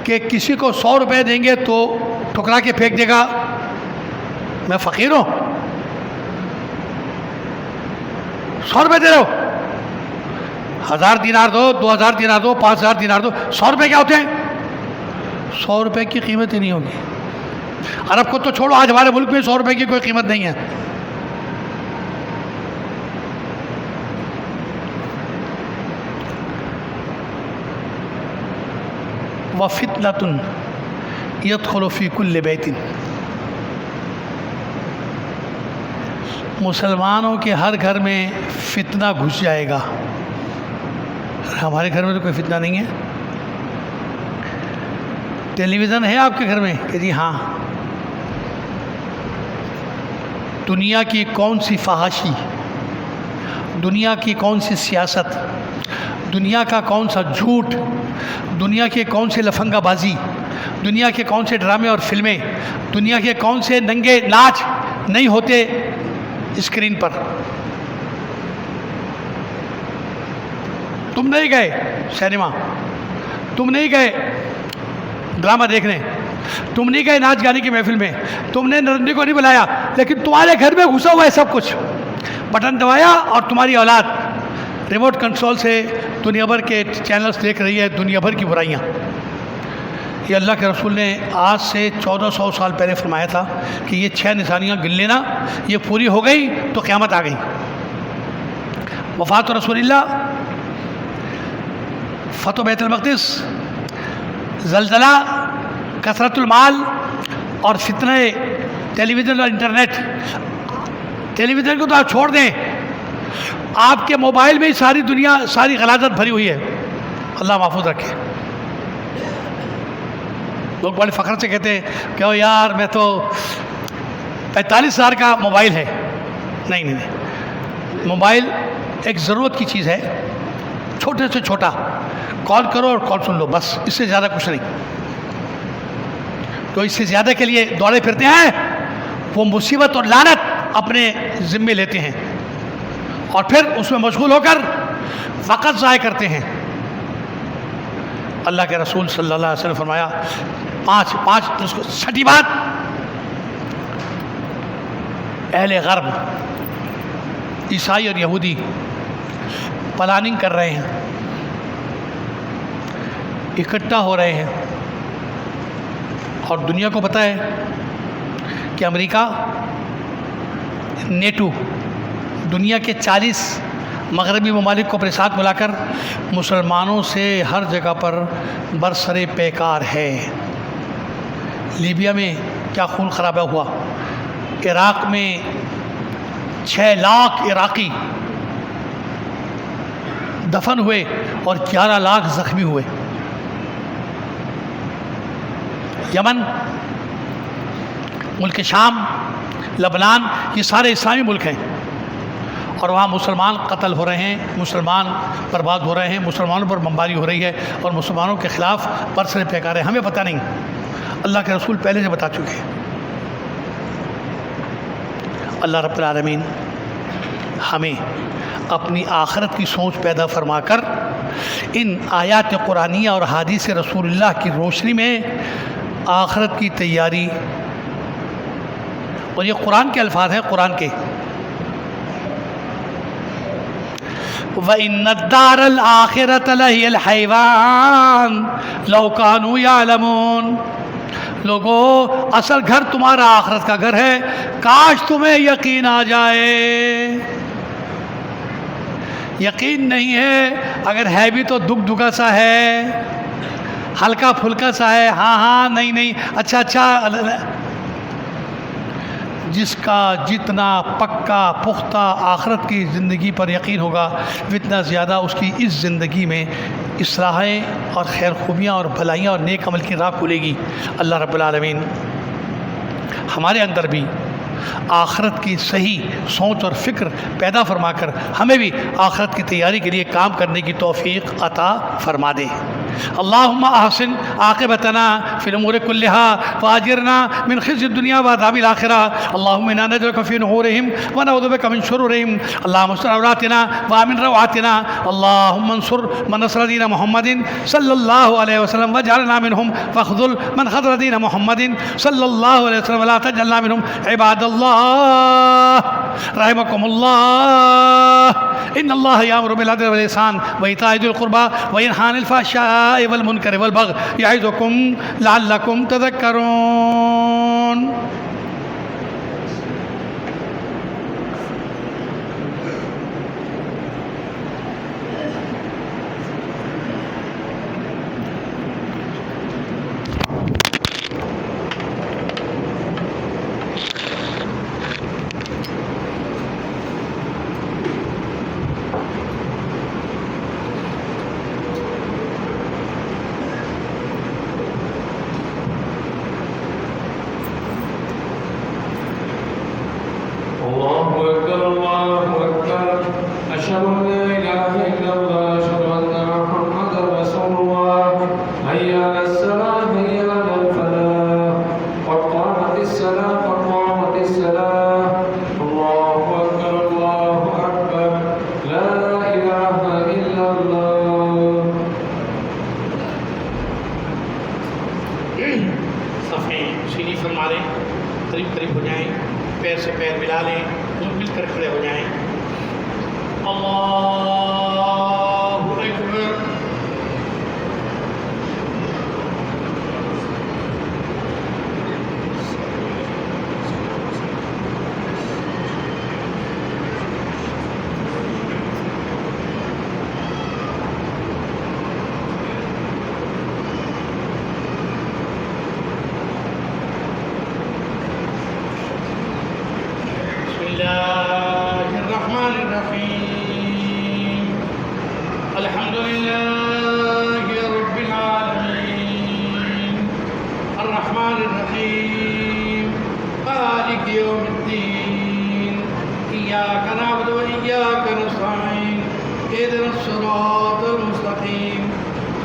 کہ کسی کو 100 روپے دیں گے تو ٹھکرا کے پھینک دے گا، میں فقیر ہوں، 100 روپے دے رہے ہو، 1000 دینار دو، 2000 دینار دو، 5000 دینار دو، 100 روپے کیا ہوتے ہیں؟ 100 روپے کی قیمت ہی نہیں ہوگی۔ عرب کو تو چھوڑو، آج ہمارے ملک میں 100 روپے کی کوئی قیمت نہیں ہے۔ وَفِتْنَةٌ يَدْخُلُ فِي كُلِّ بَيْتٍ۔ مسلمانوں کے ہر گھر میں فتنہ گھس جائے گا۔ ہمارے گھر میں تو کوئی فتنہ نہیں ہے۔ ٹیلی ویژن ہے آپ کے گھر میں کہ جی ہاں، دنیا کی کون سی فحاشی، دنیا کی کون سی سیاست، دنیا کا کون سا جھوٹ، دنیا کے کون سے لفنگا بازی، دنیا کے کون سے ڈرامے اور فلمیں، دنیا کے کون سے ننگے ناچ نہیں ہوتے اسکرین پر۔ تم نہیں گئے سینما، تم نہیں گئے ڈرامہ دیکھنے، تم نہیں گئے ناچ گانے کی محفل میں، تم نے نرندی کو نہیں بلایا، لیکن تمہارے گھر میں گھسا ہوا ہے سب کچھ۔ بٹن دبایا اور تمہاری اولاد ریموٹ کنٹرول سے دنیا بھر کے چینلز دیکھ رہی ہے، دنیا بھر کی برائیاں۔ یہ اللہ کے رسول نے آج سے 1400 سال پہلے فرمایا تھا کہ یہ 6 نشانیاں گن لینا، یہ پوری ہو گئی تو قیامت آ گئی۔ وفات رسول اللہ، فتح بیت المقدس، زلزلہ، کثرت المال اور فتنہ ٹیلی ویژن اور انٹرنیٹ۔ ٹیلی ویژن کو تو آپ چھوڑ دیں، آپ کے موبائل میں ہی ساری دنیا، ساری غلاظت بھری ہوئی ہے۔ اللہ محفوظ رکھے۔ لوگ بڑے فخر سے کہتے ہیں کہ یار میں تو 45,000 کا موبائل ہے۔ نہیں نہیں نہیں، موبائل ایک ضرورت کی چیز ہے، چھوٹے سے چھوٹا، کال کرو اور کال سن لو، بس اس سے زیادہ کچھ نہیں۔ تو اس سے زیادہ کے لیے دوڑے پھرتے ہیں، وہ مصیبت اور لعنت اپنے ذمے لیتے ہیں اور پھر اس میں مشغول ہو کر وقت ضائع کرتے ہیں۔ اللہ کے رسول صلی اللہ علیہ وسلم نے فرمایا پانچ چھٹی بات، اہل غرب، عیسائی اور یہودی پلاننگ کر رہے ہیں، اکٹھا ہو رہے ہیں، اور دنیا کو پتہ ہے کہ امریکہ، نیٹو، دنیا کے 40 مغربی ممالک کو اپنے ساتھ ملا کر مسلمانوں سے ہر جگہ پر برسر پیکار ہے۔ لیبیا میں کیا خون خرابہ ہوا، عراق میں 6 لاکھ عراقی دفن ہوئے اور 11 لاکھ زخمی ہوئے۔ یمن، ملک شام، لبنان، یہ سارے اسلامی ملک ہیں، اور وہاں مسلمان قتل ہو رہے ہیں، مسلمان برباد ہو رہے ہیں، مسلمانوں پر بمباری ہو رہی ہے، اور مسلمانوں کے خلاف برسر پیکار ہے۔ ہمیں پتہ نہیں، اللہ کے رسول پہلے سے بتا چکے ہیں۔ اللہ رب العالمین ہمیں اپنی آخرت کی سوچ پیدا فرما کر ان آیات قرآنیہ اور حدیث رسول اللہ کی روشنی میں آخرت کی تیاری، اور یہ قرآن کے الفاظ ہیں، قرآن کے، وَإِنَّ الدَّارَ الْآخِرَةَ لَهِيَ الْحَيْوَانُ لَوْ كَانُوا يَعْلَمُونَ۔ لوگو اصل گھر تمہارا آخرت کا گھر ہے، کاش تمہیں یقین آ جائے۔ یقین نہیں ہے، اگر ہے بھی تو دکھ دکھا سا ہے، ہلکا پھلکا سا ہے، ہاں ہاں نہیں نہیں اچھا اچھا۔ جس کا جتنا پکا پختہ آخرت کی زندگی پر یقین ہوگا، اتنا زیادہ اس کی اس زندگی میں اصلاحیں اور خیر خوبیاں اور بھلائیاں اور نیک عمل کی راہ کھلے گی۔ اللہ رب العالمین ہمارے اندر بھی آخرت کی صحیح سوچ اور فکر پیدا فرما کر ہمیں بھی آخرت کی تیاری کے لیے کام کرنے کی توفیق عطا فرما دے۔ اللہم احسن عاقبتنا فی الامور کلها واجرنا من خزي الدنيا وعذاب الآخرة، اللهم انا نجعلك في نحورهم ونعوذ بك من شرورهم، اللهم استر عوراتنا وامن روعاتنا، اللهم انصر من نصر دين محمد صلی اللہ علیہ وسلم واجعلنا منهم، واخذل من خذل دين محمد صلی اللہ علیہ وسلم ولا تجعلنا منهم۔ عباد اللہ رحمكم اللہ، ان اللہ یامر بالعدل والإحسان وإيتاء ذي القربى وينهى عن الفحشاء والمنکر والبغی یعظکم لعلکم تذکرون۔ صفیں سیدھی فرما لیں، قریب قریب ہو جائیں، پیر سے پیر ملا لیں، مل کر کھڑے ہو جائیں۔ اللہ اکبر۔ الحمد لله رب العالمين الرحمن الرحيم مالك يوم الدين إياك نعبد وإياك نستعين اهدنا الصراط المستقيم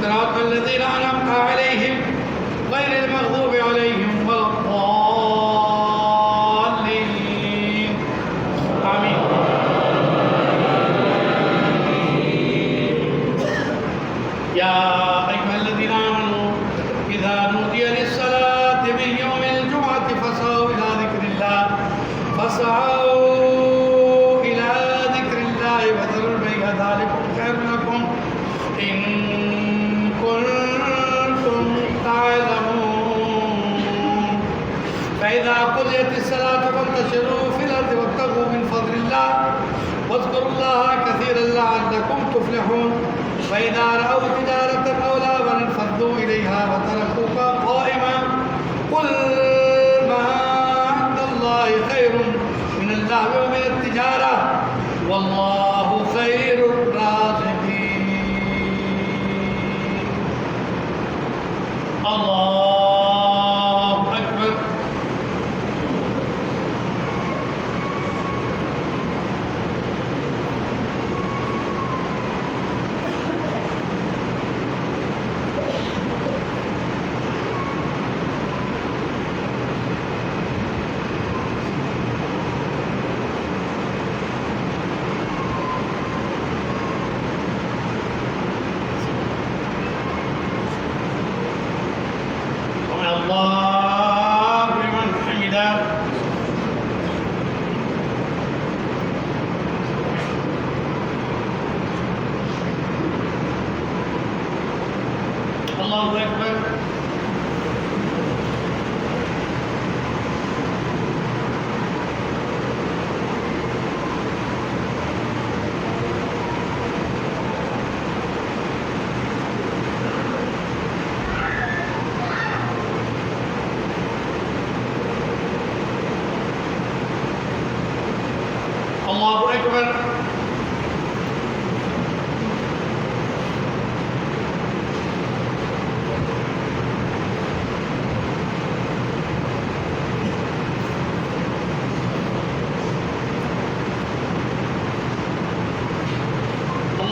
صراط الذين أنعمت عليهم غير المغضوب عليهم ولا الضالين آمين۔ يا أيها الذين آمنوا إذا نودي للصلاة من يوم الجمعة فاسعوا إلى ذكر الله وذروا البيع ذلكم خير لكم إن كنتم تعلمون۔ فإذا قضيت الصلاة فانتشروا في الأرض وابتغوا من فضل الله واذكروا الله كثيرا لعلكم تفلحون۔ فإذا رأوا تجارة أو لهوا انفضوا إليها وتركوك قائما قل ما عند الله خير من اللهو ومن التجارة والله خير الرازقين۔ الله أكبر۔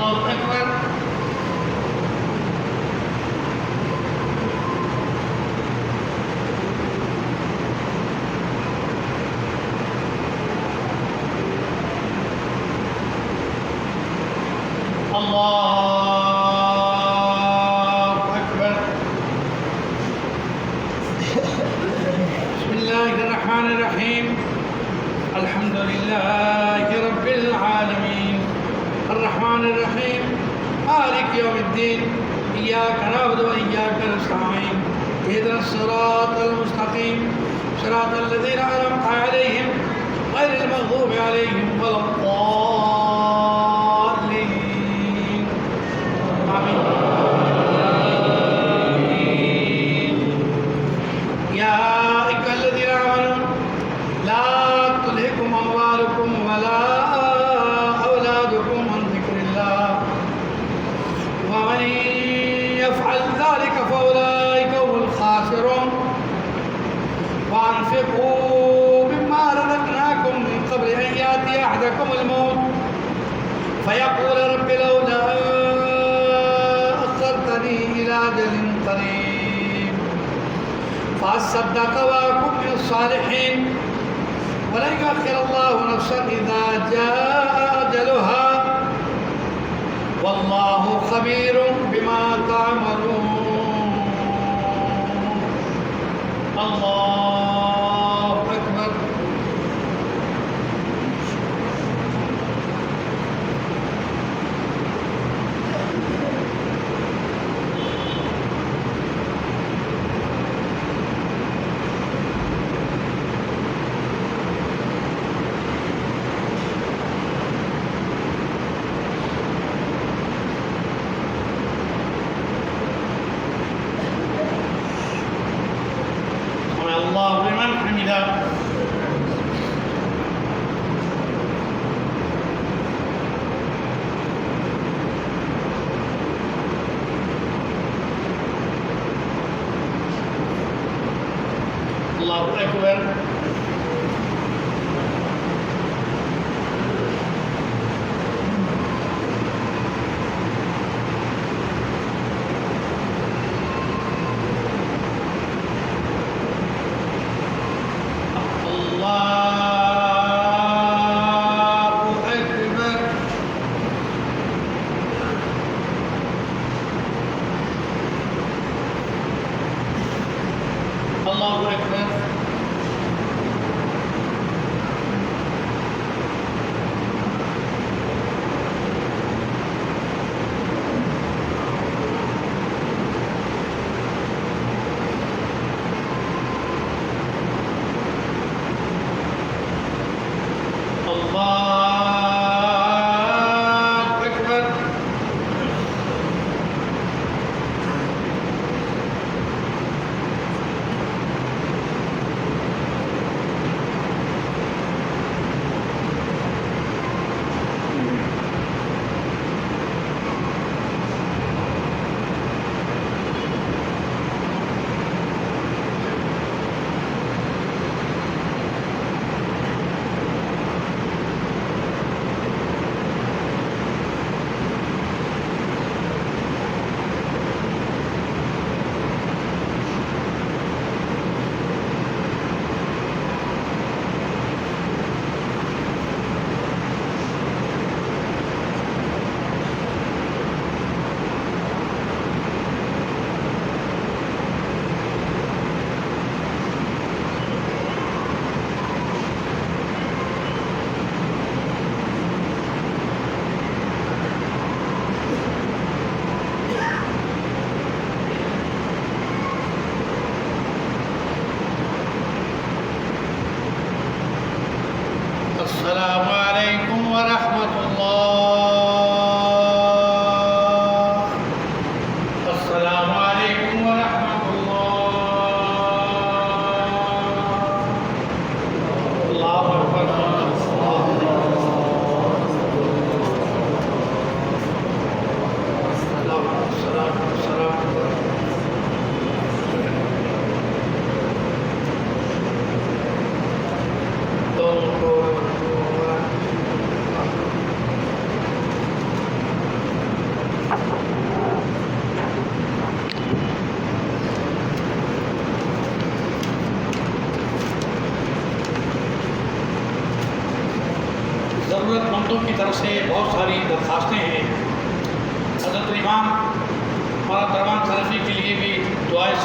الله أكبر. الله أكبر. بسم الله الرحمن الرحيم. الحمد لله رب العالمين الرحمن الرحيم مالك يوم الدين إياك نعبد وإياك نستعين اهدنا الصراط المستقيم صراط الذين أنعمت عليهم غير المغضوب عليهم ولا الضالين آمين. يا أيها الذين آمنوا لا تلهكم أموالكم ولا أولادكم عن ذكر الله ومن يفعل ذلك فأولئك هم الخاسرون. وأنفقوا مما رزقناكم من قبل أن يأتي أحدكم الموت فيقول رب لولا أخرتني إلى أجل قريب فأصدق وأكن من الصالحين ولن يؤخر الله نفسا إذا جاء أجلها والله خبير بما تعملون. الله أكبر. سمع الله لمن حمده. الله أكبر. الله أكبر. الله أكبر.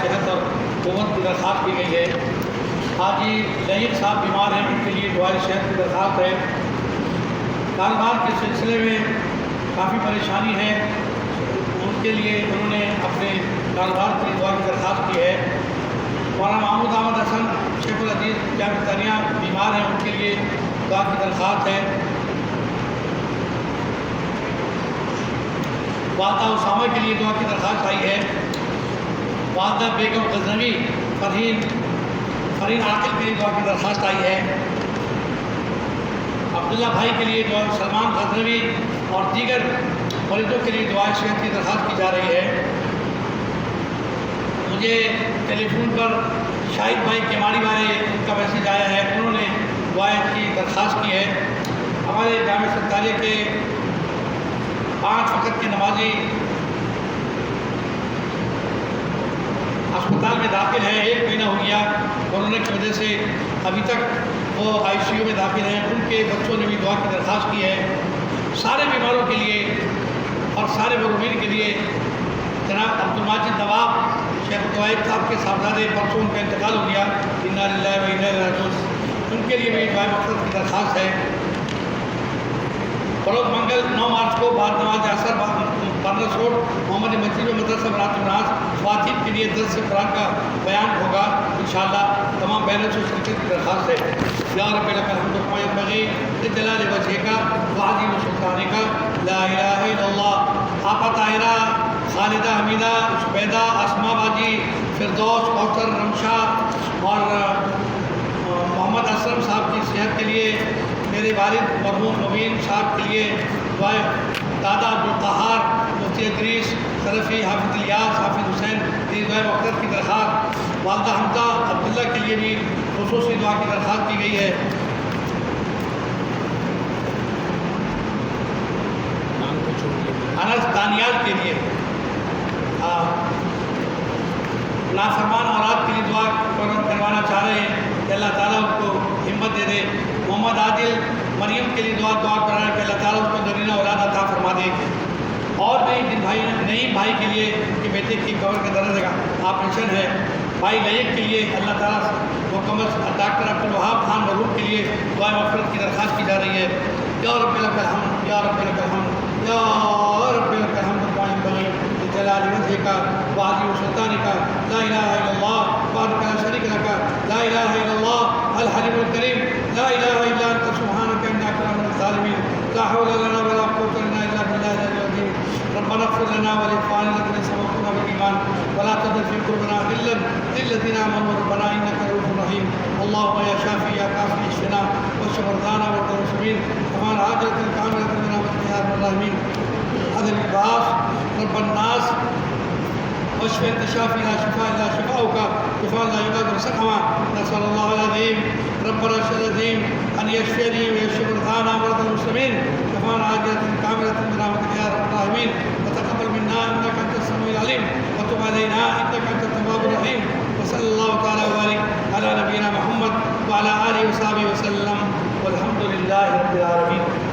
صحت اور قوت کی درخواست کی گئی ہے۔ حاجی لہیق صاحب بیمار ہیں، ان کے لیے دعائے صحت کی درخواست ہے۔ کاروبار کے سلسلے میں کافی پریشانی ہے، ان کے لیے انہوں نے اپنے کاروبار کی دعا کی درخواست کی ہے۔ مولانا محمود احمد حسن شیخ العزیز جامعہ ثانیہ بیمار ہیں، ان کے لیے دعا کی درخواست ہے۔ والدہ اسامہ کے لیے دعا کی درخواست آئی ہے۔ والدہ بیگم غزنوی فرین عاقل کے لیے دعا کی درخواست آئی ہے۔ عبداللہ بھائی کے لیے دعا، سلمان غزنوی اور دیگر مریضوں کے لیے دعائے صحت کی درخواست کی جا رہی ہے۔ مجھے ٹیلی فون پر شاہد بھائی کیماڑی والے ان کا میسیج آیا ہے، انہوں نے دعائے کی درخواست کی ہے۔ ہمارے جامعہ سرکاریہ کے 5 وقت کے نمازی اسپتال میں داخل ہیں، 1 مہینہ ہو گیا کورونا کی وجہ سے، ابھی تک وہ آئی سی یو میں داخل ہیں۔ ان کے بچوں نے بھی دعا کی درخواست کی ہے۔ سارے بیماروں کے لیے اور سارے مرومین کے لیے جناب عبدالماجد نواب شیخ الطوائف صاحب کے صاحبزادے پرسوں ان کا انتقال ہو گیا، انا للہ و انا الیہ راجعون، ان کے لیے بھی دعائے مغفرت کی درخواست ہے۔ فروز منگل 9 مارچ کو بعد نماز عصر بارنس روڈ محمد مسجد میں مدرسہ برات الناس خواتین کے لیے درس قرآن کا بیان ہوگا انشاءاللہ۔ تمام بینرز و شرکت کی درخواست ہے۔ یا رب لک الحمد کما ینبغی لجلال وجہک وعظیم سلطانک، لا الہ الا اللہ۔ آپا طاہرہ، خالدہ حمیدہ، زبیدہ، اسما باجی، فردوس، کوثر، رمشا اور محمد اسلم صاحب کی صحت کے لیے، میرے والد مرحوم مبین صاحب کے لیے دعائے، دادا عبدالقہار، مفتی ادریس، سلفی، حافظ الیاس، حافظ حسین کی دعائے مغفرت کی درخواست، والدہ حمدہ عبداللہ کے لیے بھی خصوصی دعا کی درخواست کی گئی ہے۔ انس دانیال کے لیے، نافرمان اولاد کے لیے دعا کروانا چاہ رہے ہیں کہ اللہ تعالیٰ ان کو ہمت دے دے۔ محمد عادل مریم کے لیے دعا کر رہے ہیں کہ اللہ تعالیٰ اس کو نرینہ اولاد عطا فرما دے۔ اور بھی جن بھائی، نعیم بھائی کے لیے ان کے بیٹے کی کمر کے درد کا آپریشن ہے۔ بھائی لہیق کے لیے اللہ تعالیٰ مکمل، ڈاکٹر عبدالوہاب خان مرحوم کے لیے دعائے مغفرت کی درخواست کی جا رہی ہے۔ یا رب لک الحمد، یا رب لک الحمد، یا رب لک الحمد کما ینبغی لجلال وجہک وعظیم سلطانک، لا الہ الا اللہ وحدک لا شریک لک، لا الہ الا اللہ الحلیم الکریم، لا الہ الا انت سبحانک انا کنا من الظالمین، لا حول لنا ولا قوة الا باللہ العلی العظیم۔ ربنا اغفر لنا ولإخواننا الذين سبقونا بالإيمان ولا تجعل في قلوبنا غلا للذين آمنوا ربنا إنك رؤوف رحيم۔ اللهم يا شافي يا كافي اشفنا واشف مرضانا ومرضى المسلمين كما العاجلة الكاملة برحمتك يا أرحم الراحمين۔ هذا البعث رب الناس واشف انت شافي لا شفاء الا شفاؤك شفاء لا يغادر سقما، نسأل الله العظيم رب العرش العظيم ان يشفيني ويشفي مرضانا ومرضى المسلمين شفاء عاجلة كاملة برحمتك يا ارحم الراحمين، وتقبل منا انك انت السميع العليم وتب علينا انك انت التواب الرحيم، وصلى الله تعالى وبارك على نبينا محمد وعلى اله وصحبه وسلم، والحمد لله رب العالمين۔